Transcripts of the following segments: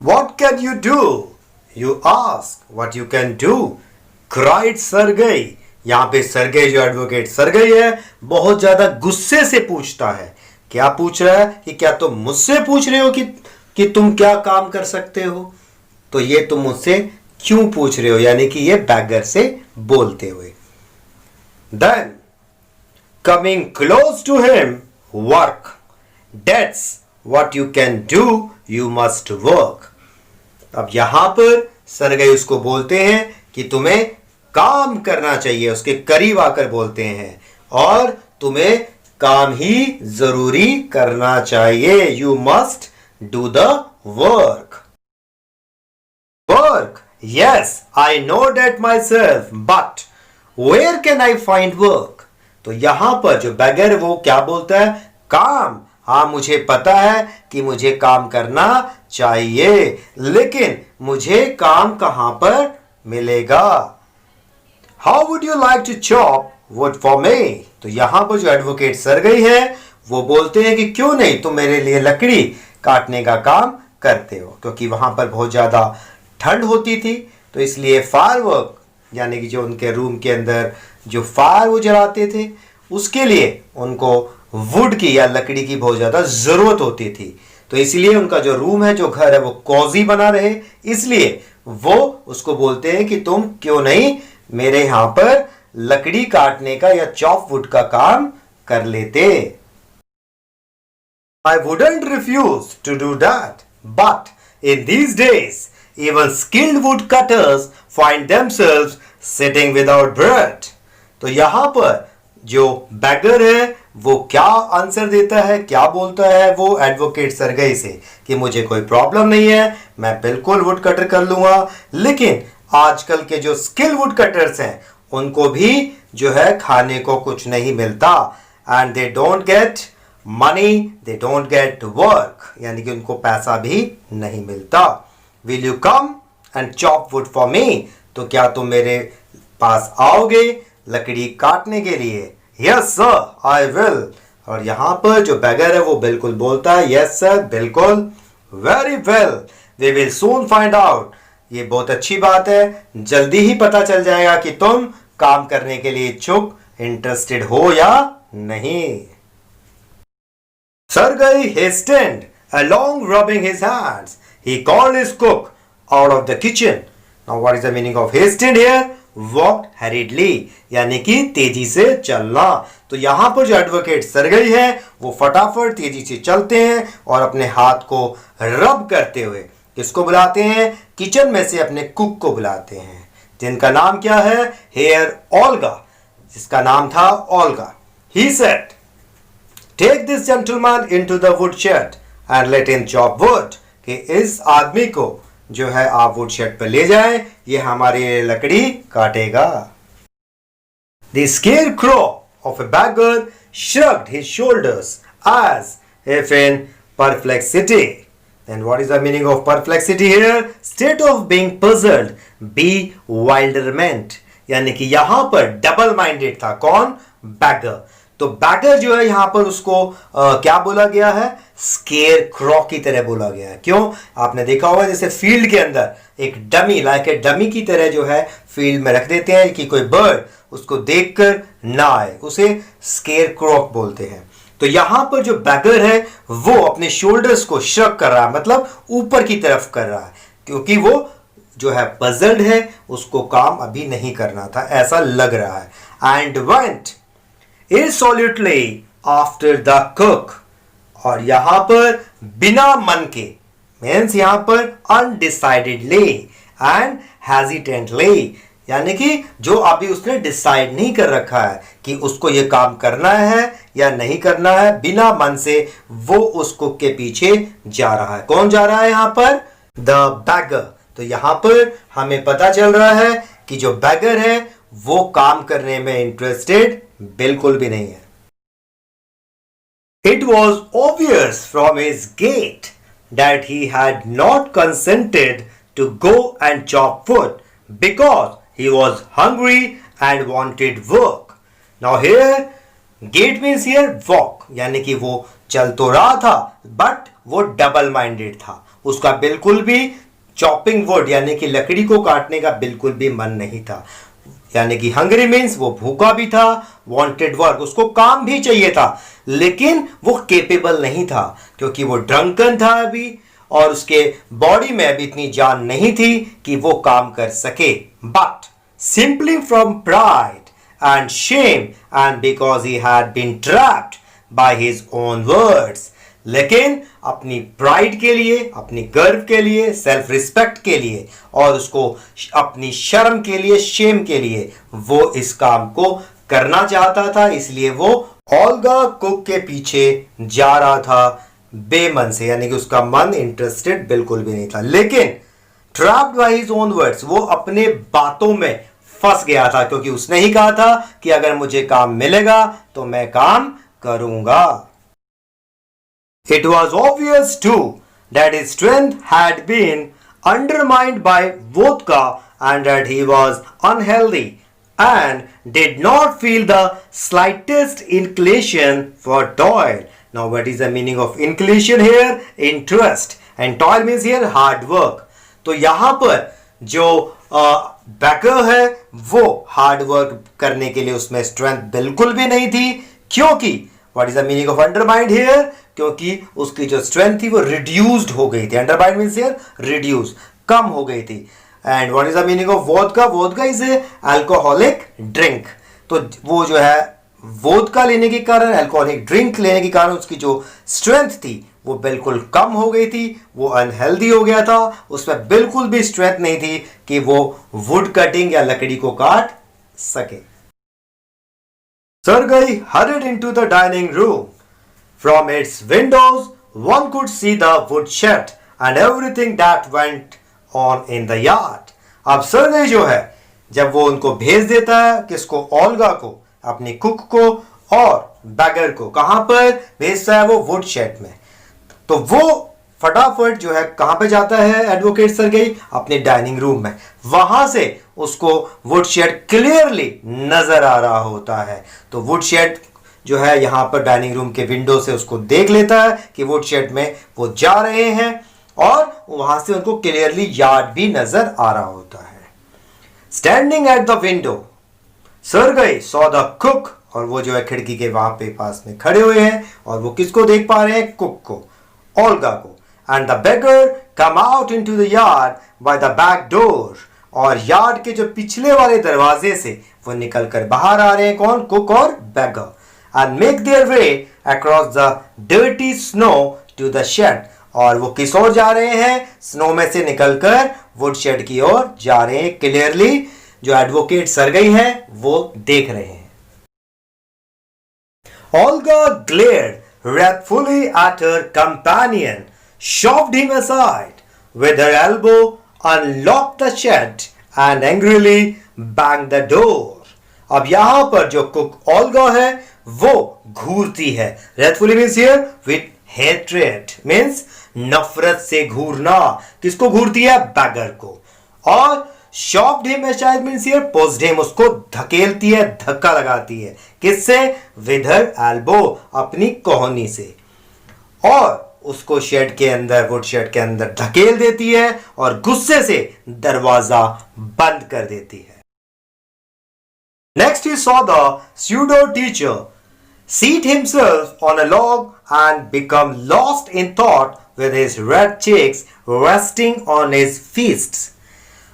What can you do? You ask what you can do. Cried Sergey. यहाँ पे Sergei जो advocate Sergei है बहुत ज्यादा गुस्से से पूछता है। क्या पूछ रहा है कि क्या तुम मुझसे पूछ रहे हो कि तुम क्या काम कर सकते हो? तो ये तुम मुझसे क्यों पूछ रहे हो, यानी कि ये बैगर से बोलते हुए। Then coming close to him, work. That's what you can do. You must work. अब यहां पर सरगेई उसको बोलते हैं कि तुम्हें काम करना चाहिए, उसके करीब आकर बोलते हैं, और तुम्हें काम ही जरूरी करना चाहिए। You must do the work. Work, yes I know that myself, but where can I find work? तो यहां पर जो बैगर वो क्या बोलता है? काम। हाँ, मुझे पता है कि मुझे काम करना चाहिए, लेकिन मुझे काम कहां पर मिलेगा? How would you like to chop wood for me? तो यहां पर जो एडवोकेट सरगेई है वो बोलते हैं कि क्यों नहीं तुम मेरे लिए लकड़ी काटने का काम करते हो, क्योंकि वहां पर बहुत ज्यादा ठंड होती थी, तो इसलिए फायर वर्क यानी कि जो उनके रूम के अंदर जो फायर वो जलाते थे उसके लिए उनको वुड की या लकड़ी की बहुत ज्यादा जरूरत होती थी। तो इसलिए उनका जो रूम है, जो घर है, वो कॉजी बना रहे, इसलिए वो उसको बोलते हैं कि तुम क्यों नहीं मेरे यहां पर लकड़ी काटने का या चॉप वुड का काम कर लेते। I wouldn't refuse to do that, but in these days even skilled woodcutters find themselves sitting without bread. तो यहां पर जो बैगर है वो क्या आंसर देता है, क्या बोलता है वो एडवोकेट सरगेई से कि मुझे कोई प्रॉब्लम नहीं है, मैं बिल्कुल वुड कटर कर लूंगा, लेकिन आजकल के जो स्किल वुड कटर्स हैं उनको भी जो है खाने को कुछ नहीं मिलता, and they don't get money, they don't get work, यानी कि उनको पैसा भी नहीं मिलता। Will you come and chop wood for me? तो क्या तुम मेरे पास आओगे लकड़ी काटने के लिए? Yes sir I will. और यहां पर जो बैगर है वो बिल्कुल बोलता है यस सर, बिल्कुल। Very well, we will soon find out. ये बहुत अच्छी बात है, जल्दी ही पता चल जाएगा कि तुम काम करने के लिए इच्छुक, इंटरेस्टेड हो या नहीं। Sergey hastened along rubbing his hands. He called his cook out of the kitchen. Now what is the meaning of hastened here? Walked hurriedly, यानी कि तेजी से चलना। तो यहां पर जो एडवोकेट सरगेई है वो फटाफट तेजी से चलते हैं और अपने हाथ को रब करते हुए किसको बुलाते हैं? किचन में से अपने कुक को बुलाते हैं, जिनका नाम क्या है? हेयर ओल्गा, जिसका नाम था Olga. He said, Take this gentleman into the woodshed and let him chop wood. कि इस आदमी को जो है आप वुडशेड पर ले जाएं, ये हमारी लकड़ी काटेगा। The scarecrow of a beggar shrugged his shoulders as if in perplexity. Then what is the meaning of perplexity here? State of being puzzled, bewilderment. यानी कि यहां पर डबल माइंडेड था। कौन? बैगर। तो बैगर जो है यहां पर उसको क्या बोला गया है? स्केयर क्रॉ की तरह बोला गया है। क्यों? आपने देखा होगा जैसे फील्ड के अंदर एक डमी, लाइक ए डमी की तरह जो है फील्ड में रख देते हैं कि कोई बर्ड उसको देखकर ना आए, उसे स्केयर क्रॉ बोलते हैं। तो यहां पर जो बैगर है वो अपने शोल्डर्स को श्रग कर रहा है, मतलब ऊपर की तरफ कर रहा है, क्योंकि वो जो है पजल्ड है, उसको काम अभी नहीं करना था, ऐसा लग रहा है। And went irresolutely after the cook, और यहां पर बिना मन के मीन्स यहां पर undecidedly and hesitantly, यानी कि जो अभी उसने डिसाइड नहीं कर रखा है कि उसको ये काम करना है या नहीं करना है, बिना मन से वो उस कुक के पीछे जा रहा है। कौन जा रहा है यहां पर? The bagger. तो यहां पर हमें पता चल रहा है कि जो बैगर है वो काम करने में इंटरेस्टेड बिल्कुल भी नहीं है। It was obvious from his gait that he had not consented to go and chop wood because he was hungry and wanted work. Now here gate means here walk, यानी कि वो चल तो रहा था बट वो डबल माइंडेड था, उसका बिल्कुल भी चॉपिंग वुड यानी कि लकड़ी को काटने का बिल्कुल भी मन नहीं था. यानी कि हंग्री मीन्स वो भूखा भी था, वांटेड वर्क उसको काम भी चाहिए था, लेकिन वो केपेबल नहीं था क्योंकि वो ड्रंकन था अभी और उसके बॉडी में अभी इतनी जान नहीं थी कि वो काम कर सके. But simply from pride and shame and because he had been trapped by his own words, लेकिन अपनी प्राइड के लिए, अपनी गर्व के लिए, सेल्फ रिस्पेक्ट के लिए और उसको अपनी शर्म के लिए, शेम के लिए वो इस काम को करना चाहता था, इसलिए वो ओल्गा कुक के पीछे जा रहा था बेमन से, यानी कि उसका मन इंटरेस्टेड बिल्कुल भी नहीं था. लेकिन trapped by his own words, वो अपने बातों में फंस गया था क्योंकि उसने ही कहा था कि अगर मुझे काम मिलेगा तो मैं काम करूंगा. It was obvious too that his strength had been undermined by vodka and that he was unhealthy and did not feel the slightest inclination for toil. Now what is the meaning of inclination here? Interest. And toil means here hard work. तो यहाँ पर जो Baker है वो hard work करने के लिए उसमें स्ट्रेंथ बिल्कुल भी नहीं थी, क्योंकि what is the meaning of undermined here, क्योंकि उसकी जो स्ट्रेंथ थी वो रिड्यूस्ड हो गई थी. अंडरमाइंड मींस हियर रिड्यूस, कम हो गई थी. And what is the meaning of vodka? Vodka is a alcoholic drink. तो वो जो है वोदका लेने के कारण, अल्कोहलिक ड्रिंक लेने के कारण उसकी जो स्ट्रेंथ थी वो बिल्कुल कम हो गई थी, वो अनहेल्दी हो गया था, उसमें बिल्कुल भी स्ट्रेंथ नहीं थी कि वो वुड कटिंग या लकड़ी को काट सके. Sergei hurried into the dining room. From its windows, one could see the woodshed and everything that went on in the yard. अब सर्गई जो है जब वो उनको भेज देता है, किसको? ओल्गा को, अपनी कुक को और बैगर को. कहां पर भेजता है वो? वुडशेड में. तो वो फटाफट जो है कहां पे जाता है एडवोकेट सर्गेई? अपने डाइनिंग रूम में. वहां से उसको वुडशेड क्लियरली नजर आ रहा होता है. तो वुडशेड जो है यहां पर डाइनिंग रूम के विंडो से उसको देख लेता है कि वुडशेड में वो जा रहे हैं और वहां से उनको क्लियरली यार्ड भी नजर आ रहा होता है. Standing at the window Sergei saw the cook, और वो जो है खिड़की के वहां पे पास में खड़े हुए हैं और वो किसको देख पा रहे हैं? कुक को, ओल्गा को. And the beggar come out into the yard by the back door. और यार्ड के जो पिछले वाले दरवाजे से वो निकलकर बाहर आ रहे हैं. कौन? कुक और beggar. And make their way across the dirty snow to the shed. और वो किस ओर जा रहे हैं? स्नो में से निकलकर वुड शेड की ओर जा रहे हैं. क्लियरली जो एडवोकेट सर्गेई है वो देख रहे हैं. Olga glared wrathfully at her companion, shoved him aside with her elbow, unlocked the shed and angrily banged the door. अब यहां पर जो कुक ओल्गा है वो घूरती है. wrathfully means here with hatred, means नफरत से घूरना. किसको घूरती है? बैगर को. और shoved him aside means here pushed him, उसको धकेलती है, धक्का लगाती है. किससे? with her elbow, अपनी कोहनी से. और उसको शेड के अंदर, वुड शेड के अंदर धकेल देती है और गुस्से से दरवाजा बंद कर देती है. Next he saw the pseudo teacher seat himself on a log and become lost in thought with his red cheeks resting on his fists.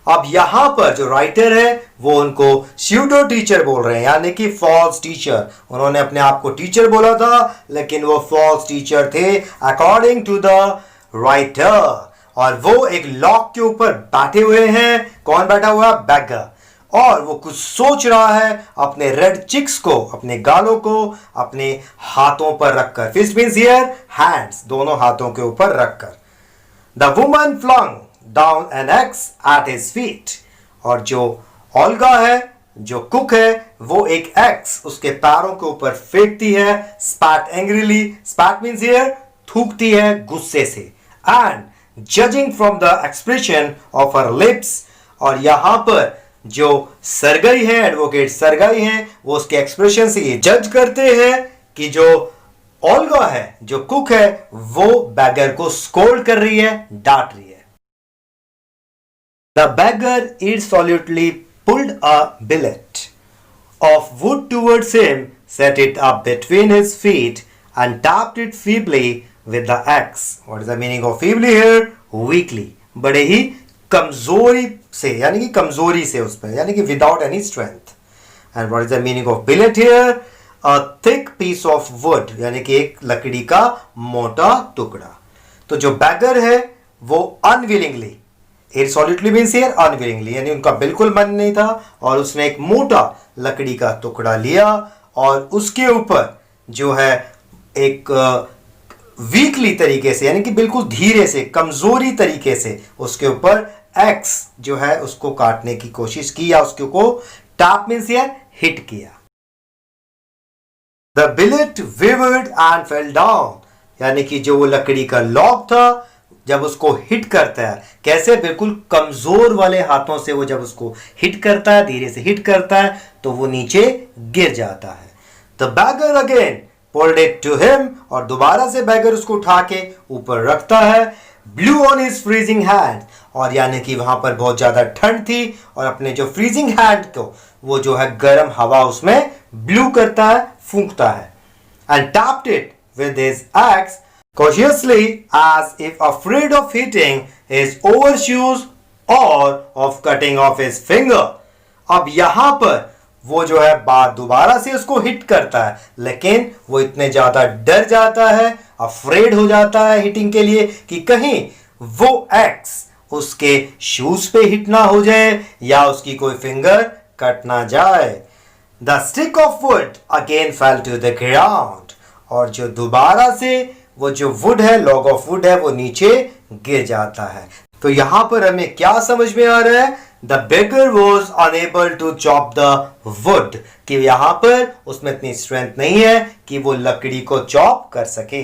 अब यहां पर जो राइटर है वो उनको स्यूडो टीचर बोल रहे हैं, यानी कि फॉल्स टीचर. उन्होंने अपने आप को टीचर बोला था लेकिन वो फॉल्स टीचर थे अकॉर्डिंग टू द राइटर. और वो एक लॉक के ऊपर बैठे हुए हैं. कौन बैठा हुआ है? बैगर. और वो कुछ सोच रहा है अपने रेड चिक्स को, अपने गालों को अपने हाथों पर रखकर. फिस्ट मींस हियर हैंड्स, दोनों हाथों के ऊपर रखकर. The woman flung down an axe at his feet. और जो ओल्गा है, जो कुक है, वो एक एक्स उसके पैरों के ऊपर फेंकती है. spat angrily, spat means here थूकती है गुस्से से. And judging from the expression of her lips, और यहां पर जो सरगई है, एडवोकेट सरगई है, वो उसके एक्सप्रेशन से ये जज करते हैं कि जो ओल्गा है, जो कुक है, वो बैगर को स्कोल्ड कर रही है, डांट रही है। The bagger irresolutely pulled a billet of wood towards him, set it up between his feet and tapped it feebly with the axe. What is the meaning of feebly here? Weakly. बड़े ही कमजोरी से, यानी कि कमजोरी से उस पर, यानी कि without any strength. And what is the meaning of billet here? A thick piece of wood, यानी कि एक लकड़ी का मोटा टुकड़ा। तो जो बैगर है वो unwillingly, irresolutely means here unwillingly, यानी उनका बिल्कुल मन नहीं था, और उसने एक मोटा लकड़ी का टुकड़ा लिया और उसके ऊपर जो है एक वीकली तरीके से, यानी कि बिल्कुल धीरे से, कमजोरी तरीके से उसके ऊपर एक्स जो है उसको काटने की कोशिश की, या उसके को टैप मीन्स हियर हिट किया। The bullet veered and fell down, यानी कि जो वो लकड़ी का लॉग था, जब उसको हिट करता है, कैसे, बिल्कुल कमजोर वाले हाथों से वो जब उसको हिट करता है, धीरे से हिट करता है, तो वो नीचे गिर जाता है। The beggar again pulled it to him, और दोबारा से बैगर उसको उठा के ऊपर रखता है। Blue on his freezing hand, और यानी कि वहां पर बहुत ज्यादा ठंड थी, और अपने जो फ्रीजिंग हैंड को वो जो है गर्म हवा उसमें ब्लू करता है, फूंकता है। And tapped it with his ex cautiously as if afraid of hitting his overshoes or of cutting off his finger. अब यहां पर वो जो है बात दोबारा से उसको हिट करता है, लेकिन वो इतने ज्यादा डर जाता है, अफ्रेड हो जाता है हिटिंग के लिए, कि कहीं वो एक्स उसके शूज पे हिट ना हो जाए या उसकी कोई फिंगर कट ना जाए। The stick of wood again fell to the ground, और जो दोबारा से वो जो वुड है, लॉग ऑफ वुड है, वो नीचे गिर जाता है। तो यहां पर हमें क्या समझ में आ रहा है? The beggar was unable to chop the wood, कि यहां पर उसमें इतनी स्ट्रेंथ नहीं है कि वो लकड़ी को चॉप कर सके।